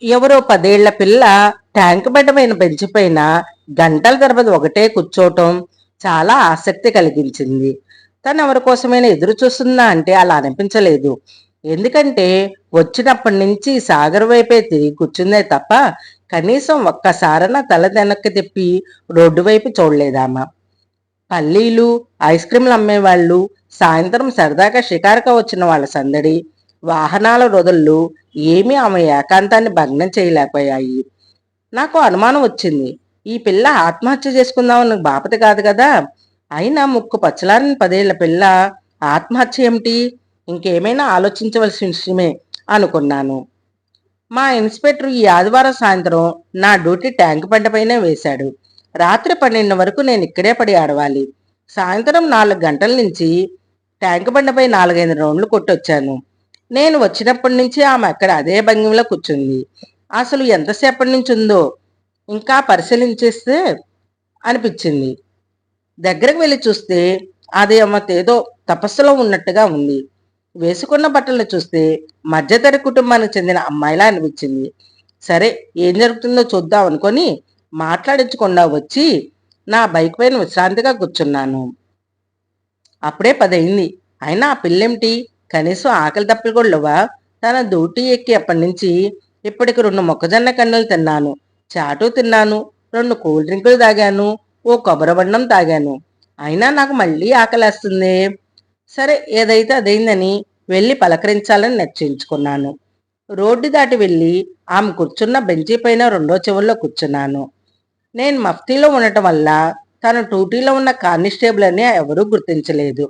ఎవరో 10 ఏళ్ల పిల్ల ట్యాంక్ బండ పైన బెంచ్ పైన గంటల తరబడి ఒకటే కూర్చోవటం చాలా ఆసక్తి కలిగించింది. తను ఎవరి కోసమైనా ఎదురు చూస్తుందా అంటే అలా అనిపించలేదు. ఎందుకంటే వచ్చినప్పటి నుంచి సాగర్ వైపే తిరిగి కూర్చుందే తప్ప కనీసం ఒక్కసారన్నా తల వెనక్కి తిప్పి రోడ్డు వైపు చూడలేదామా. పల్లీలు, ఐస్ క్రీంలు అమ్మేవాళ్ళు, సాయంత్రం సరదాగా షికారుగా వచ్చిన వాళ్ళ సందడి, వాహనాల రొదళ్ళు ఏమీ ఆమె ఏకాంతాన్ని భగ్నం చేయలేకపోయాయి. నాకు అనుమానం వచ్చింది. ఈ పిల్ల ఆత్మహత్య చేసుకుందామన్న బాపతి కాదు కదా! అయినా ముక్కు పచ్చలారని 10 ఏళ్ల పిల్ల ఆత్మహత్య ఏమిటి? ఇంకేమైనా ఆలోచించవలసిన విషయమే అనుకున్నాను. మా ఇన్స్‌పెక్టర్ ఈ ఆదివారం సాయంత్రం నా డ్యూటీ ట్యాంక్ బండపైనే వేశాడు. రాత్రి 12 వరకు నేను ఇక్కడే పడి ఆడవాలి. సాయంత్రం 4 గంటల నుంచి ట్యాంక్ బండపై 4, 5 రౌండ్లు కొట్టొచ్చాను. నేను వచ్చినప్పటి నుంచి ఆమె అక్కడ అదే భంగిమలో కూర్చుంది. అసలు ఎంతసేపటి నుంచి ఉందో ఇంకా పరిశీలించేస్తే అనిపించింది. దగ్గరకు వెళ్ళి చూస్తే అది ఏదో తపస్సులో ఉన్నట్టుగా ఉంది. వేసుకున్న బట్టలను చూస్తే మధ్యతరగతి కుటుంబానికి చెందిన అమ్మాయిలా అనిపించింది. సరే, ఏం జరుగుతుందో చూద్దాం అనుకొని మాట్లాడించకుండా వచ్చి నా బైక్ పైన విశ్రాంతిగా కూర్చున్నాను. అప్పుడే 10 అయింది. అయినా ఆ పిల్లేమిటి కనీసం ఆకలి దప్పులు కూడా లేవా? తన డ్యూటీ ఎక్కి అప్పటి నుంచి ఇప్పటికి 2 మొక్కజొన్న కండలు తిన్నాను, చాటు తిన్నాను, 2 కూల్ డ్రింకులు తాగాను, ఓ కొబ్బరి బొండం తాగాను. అయినా నాకు మళ్ళీ ఆకలేస్తుందే. సరే, ఏదైతే అదైందని వెళ్ళి పలకరించాలని నిశ్చయించుకున్నాను. రోడ్డు దాటి వెళ్ళి ఆమె కూర్చున్న బెంచీ పైన రెండో చివరిలో కూర్చున్నాను. నేను మఫ్తీలో ఉండటం వల్ల తన డ్యూటీలో ఉన్న కానిస్టేబుల్ అని ఎవరూ గుర్తించలేదు.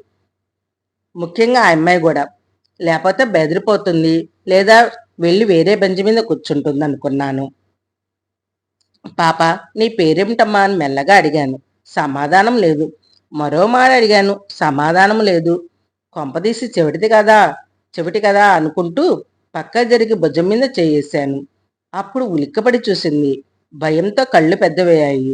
ముఖ్యంగా ఆ అమ్మాయి కూడా. లేకపోతే బెదిరిపోతుంది, లేదా వెళ్ళి వేరే బెంచ్ మీద కూర్చుంటుంది అనుకున్నాను. పాప, నీ పేరేమిటమ్మా అని మెల్లగా అడిగాను. సమాధానం లేదు. మరో మాట అడిగాను. సమాధానం లేదు. కొంపదీసి చెవిటి కదా అనుకుంటూ పక్క జరిగి భుజం మీద చేయేశాను. అప్పుడు ఉలిక్కపడి చూసింది. భయంతో కళ్ళు పెద్దవయ్యాయి.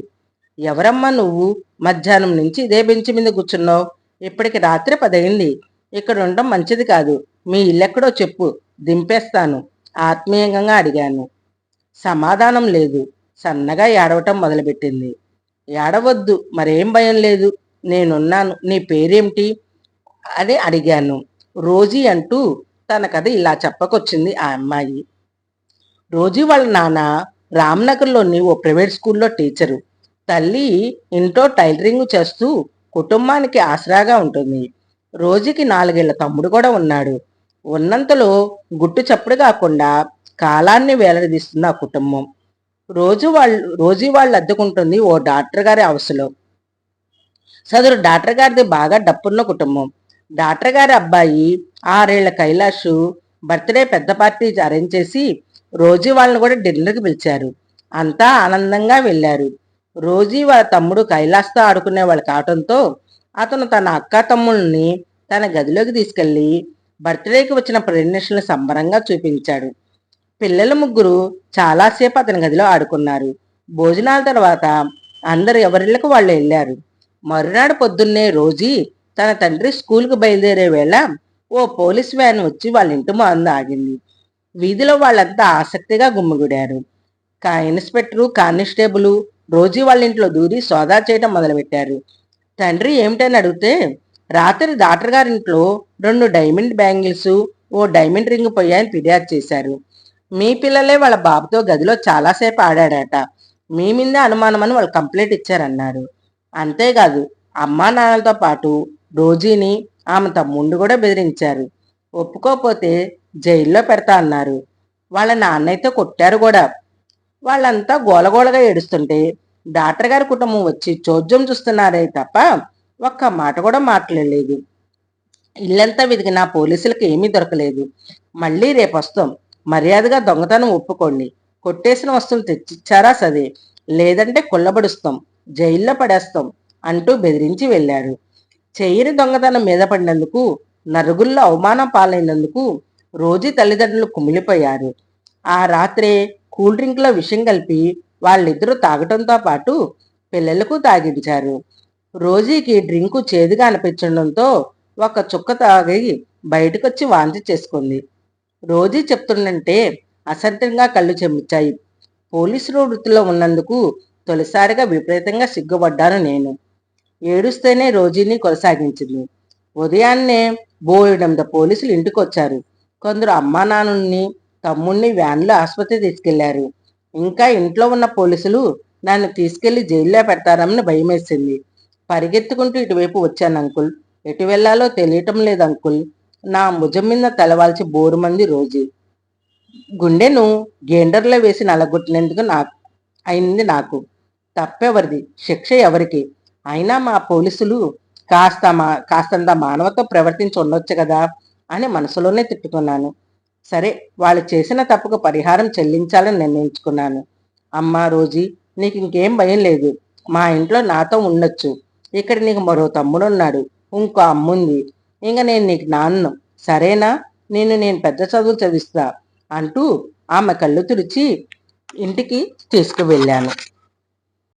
ఎవరమ్మా నువ్వు? మధ్యాహ్నం నుంచి ఇదే బెంచ్ మీద కూర్చున్నావు. ఇప్పటికి రాత్రి 10 అయింది. ఇక్కడ ఉండడం మంచిది కాదు. మీ ఇల్లెక్కడో చెప్పు, దింపేస్తాను ఆత్మీయంగా అడిగాను. సమాధానం లేదు. సన్నగా ఏడవటం మొదలుపెట్టింది. ఏడవద్దు, మరేం భయం లేదు, నేనున్నాను. నీ పేరేమిటి అని అడిగాను. రోజీ అంటూ తన కథ ఇలా చెప్పకొచ్చింది ఆ అమ్మాయి. రోజీ వాళ్ళ నాన్న రామ్నగర్లోని ఓ ప్రైవేట్ స్కూల్లో టీచరు. తల్లి ఇంట్లో టైలరింగ్ చేస్తూ కుటుంబానికి ఆసరాగా ఉంటుంది. రోజీకి 4 ఏళ్ల తమ్ముడు కూడా ఉన్నాడు. ఉన్నంతలో గుట్టు చప్పుడు కాకుండా కాలాన్ని వేలాడదీస్తుంది ఆ కుటుంబం. రోజీ వాళ్ళు అద్దెకుంటుంది ఓ డాక్టర్ గారి హౌస్లో. సదరు డాక్టర్ గారిది బాగా డప్పున్న కుటుంబం. డాక్టర్ గారి అబ్బాయి 6 ఏళ్ల కైలాష్ బర్త్డే పెద్ద పార్టీ అరేంజ్ చేసి రోజీ వాళ్ళని కూడా డిన్నర్కి పిలిచారు. అంతా ఆనందంగా వెళ్ళారు. రోజీ వాళ్ళ తమ్ముడు కైలాష్తో ఆడుకునేవాళ్ళు కావటంతో అతను తన అక్క తమ్ముళ్ళని తన గదిలోకి తీసుకెళ్లి బర్త్డేకి వచ్చిన ప్రెజెంటేషన్లు సంబరంగా చూపించాడు. పిల్లలు ముగ్గురు చాలాసేపు అతని గదిలో ఆడుకున్నారు. భోజనాల తర్వాత అందరు ఎవరిళ్లకు వాళ్ళు వెళ్ళారు. మరునాడు పొద్దున్నే రోజీ తన తండ్రి స్కూల్కు బయలుదేరే వేళ ఓ పోలీస్ వ్యాన్ వచ్చి వాళ్ళ ఇంటి ముందు ఆగింది. వీధిలో వాళ్ళంతా ఆసక్తిగా గుమ్మిగూడారు. ఇన్స్పెక్టరు, కానిస్టేబుల్ రోజీ వాళ్ళ ఇంట్లో దూరి సోదా చేయడం మొదలుపెట్టారు. తండ్రి ఏమిటని అడిగితే రాత్రి డాక్టర్ గారింట్లో 2 డైమండ్ బ్యాంగిల్స్, ఓ డైమండ్ రింగ్ పోయాయని ఫిర్యాదు చేశారు. మీ పిల్లలే వాళ్ళ బాబుతో గదిలో చాలాసేపు ఆడాడట. మీ మీదే అనుమానమని వాళ్ళు కంప్లైంట్ ఇచ్చారన్నారు. అంతేకాదు, అమ్మా నాన్నలతో పాటు రోజీని, ఆమె తమ్ముడిని కూడా బెదిరించారు. ఒప్పుకోకపోతే జైల్లో పెడతా అన్నారు. వాళ్ళ నాన్నైతే కొట్టారు కూడా. వాళ్ళంతా గోలగోలగా ఏడుస్తుంటే డాక్టర్ గారి కుటుంబం వచ్చి చోద్యం చూస్తున్నారే తప్ప ఒక్క మాట కూడా మాట్లాడలేదు. ఇల్లంతా వెతికినా పోలీసులకు ఏమీ దొరకలేదు. మళ్ళీ రేపు వస్తాం, మర్యాదగా దొంగతనం ఒప్పుకోండి, కొట్టేసిన వస్తువులు తెచ్చిచ్చారా సరే, లేదంటే కుళ్ళబడుస్తాం, జైల్లో పడేస్తాం అంటూ బెదిరించి వెళ్ళారు. చెయ్యని దొంగతనం మీద పడినందుకు, నలుగురిలో అవమానం పాలైనందుకు రోజీ తల్లిదండ్రులు కుమిలిపోయారు. ఆ రాత్రే కూల్ డ్రింక్లో విషం కలిపి వాళ్ళిద్దరూ తాగటంతో పాటు పిల్లలకు తాగించారు. రోజీకి డ్రింకు చేదుగా అనిపించడంతో ఒక చుక్క తాగి బయటకొచ్చి వాంతి చేసుకుంది. రోజీ చెప్తుందంటే అసహ్యంగా కళ్ళు చెమ్మిచ్చాయి. పోలీసులు వృత్తిలో ఉన్నందుకు తొలిసారిగా విపరీతంగా సిగ్గుపడ్డాను నేను. ఏడుస్తేనే రోజీని కొనసాగించింది. ఉదయాన్నే బోలెడంత పోలీసులు ఇంటికొచ్చారు. కొందరు అమ్మా నాన్నల్ని, తమ్ముణ్ణి వ్యాన్లో ఆసుపత్రి తీసుకెళ్లారు. ఇంకా ఇంట్లో ఉన్న పోలీసులు నన్ను తీసుకెళ్లి జైల్లో పెడతారని భయమేసింది. పరిగెత్తుకుంటూ ఇటువైపు వచ్చాను అంకుల్. ఎటు వెళ్లాలో తెలియటం లేదు అంకుల్. నా భుజం మీద తలవాల్చి బోరుమంది రోజీ. గుండెను గేండర్లో వేసి నలగొట్టినందుకు అయింది నాకు. తప్పెవరిది, శిక్ష ఎవరికి? అయినా మా పోలీసులు కాస్తంత మానవతో ప్రవర్తించి ఉండొచ్చు కదా అని మనసులోనే తిట్టుకున్నాను. సరే, వాళ్ళు చేసిన తప్పుకు పరిహారం చెల్లించాలని నిర్ణయించుకున్నాను. అమ్మా రోజీ, నీకు ఇంకేం భయం లేదు. మా ఇంట్లో నాతో ఉండొచ్చు. ఇక్కడ నీకు మరో తమ్ముడున్నాడు, ఇంకో అమ్ముంది. ఇంక నేను నీకు నాన్నను, సరేనా? నేను పెద్ద చదువులు చదివిస్తా అంటూ ఆమె కళ్ళు తుడిచి ఇంటికి తీసుకువెళ్ళాను.